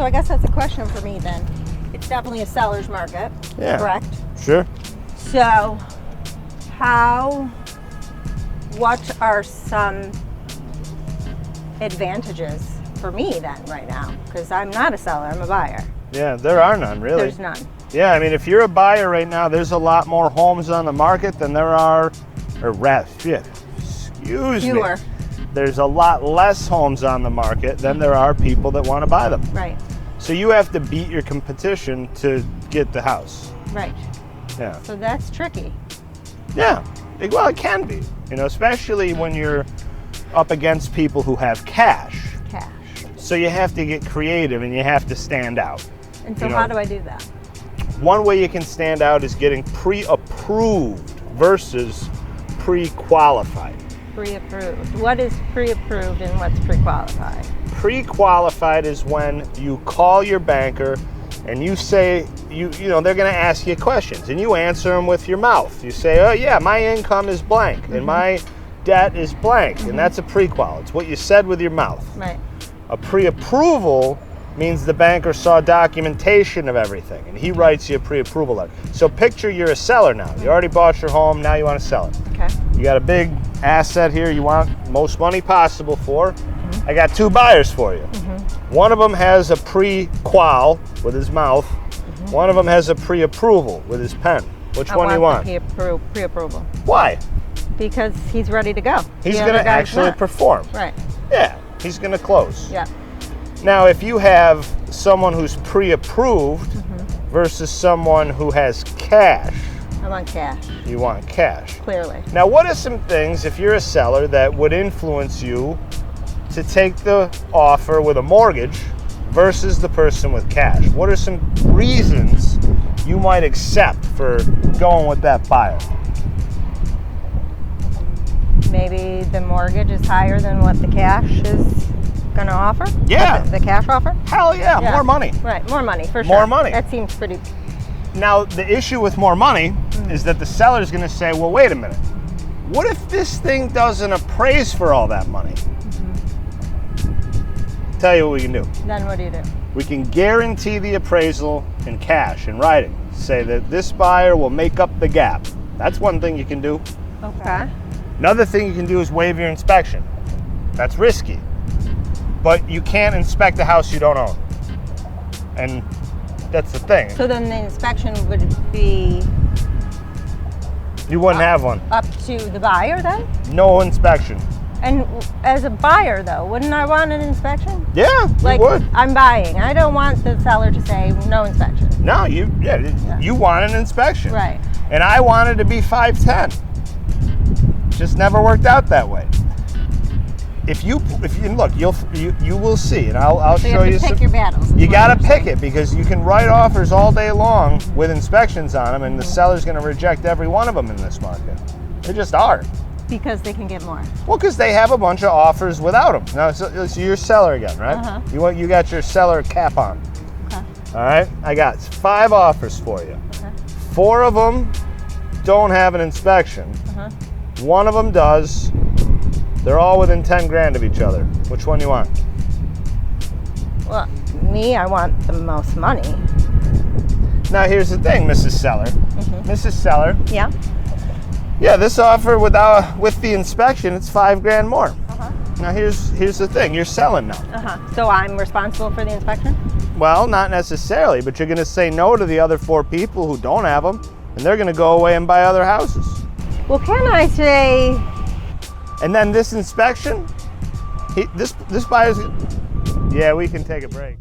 So I guess that's a question for me then. It's definitely a seller's market, Yeah. correct? Sure. So what are some advantages for me then right now? Because I'm not a seller, I'm a buyer. Yeah, there are none really. There's none. Yeah, I mean, if you're a buyer right now, there's a lot more homes on the market than there are, Fewer. There's a lot less homes on the market than there are people that want to buy them. Right, So you have to beat your competition to get the house. right. Yeah. So that's tricky. Yeah. Well, it can be, especially when you're up against people who have cash. Cash. So you have to get creative and you have to stand out. And so how do I do that? One way you can stand out is getting pre-approved versus pre-qualified. Pre-approved. What is pre-approved and what's pre-qualified? Pre-qualified is when you call your banker and you say, they're going to ask you questions and you answer them with your mouth. You say, oh yeah, my income is blank and my debt is blank, and that's a pre-qual. It's what you said with your mouth. Right. A pre-approval means the banker saw documentation of everything and he writes you a pre-approval letter. So picture you're a seller now. You already bought your home, now you want to sell it. Okay. You got a big asset here you want most money possible for. I got two buyers for you. One of them has a pre-qual with his mouth. One of them has a pre-approval with his pen. Which one do you want? Pre-approval. Why? Because he's ready to go. He's going to actually perform. Right. Yeah, he's going to close. Yeah. Now, if you have someone who's pre-approved versus someone who has cash, I want cash. you want cash. Clearly. Now, what are some things, if you're a seller, that would influence you to take the offer with a mortgage versus the person with cash? What are some reasons you might accept for going with that buyer? Maybe the mortgage is higher than what the cash is going to offer? Yeah. The cash offer? Hell yeah, more money. Right, more money, for sure. More money. That seems pretty... Now, the issue with more money is that the seller's going to say, well, wait a minute. What if this thing doesn't appraise for all that money? Tell you what we can do. Then what do you do? We can guarantee the appraisal in cash, in writing. Say that this buyer will make up the gap. That's one thing you can do. Okay. Another thing you can do is waive your inspection. That's risky. But you can't inspect a house you don't own. And that's the thing. So then the inspection would be You wouldn't have one. up to the buyer then? No inspection. And as a buyer though, wouldn't I want an inspection? Yeah, Like, you would. I'm buying. I don't want the seller to say no inspection. No, you want an inspection. Right. And I wanted to be 5'10". Just never worked out that way. If you look, you will see, and I'll So show you you have to pick some. your battles. You got to pick it because you can write offers all day long with inspections on them, and the seller's going to reject every one of them in this market. They just are. Because they can get more. Well, because they have a bunch of offers without them. Now, so you're a seller again, right? You got your seller cap on. Okay. All right. I got 5 offers for you. Okay. 4 of them don't have an inspection. One of them does. They're all within 10 grand of each other. Which one do you want? Well, me, I want the most money. Now, here's the thing, Mrs. Seller. Mrs. Seller. Yeah. Yeah, this offer with the inspection, it's 5 grand more. Now, here's the thing. You're selling now. So I'm responsible for the inspection? Well, not necessarily, but you're going to say no to the other 4 people who don't have them, and they're going to go away and buy other houses. Well, can I say... And then this inspection, this buyer's... Yeah, we can take a break.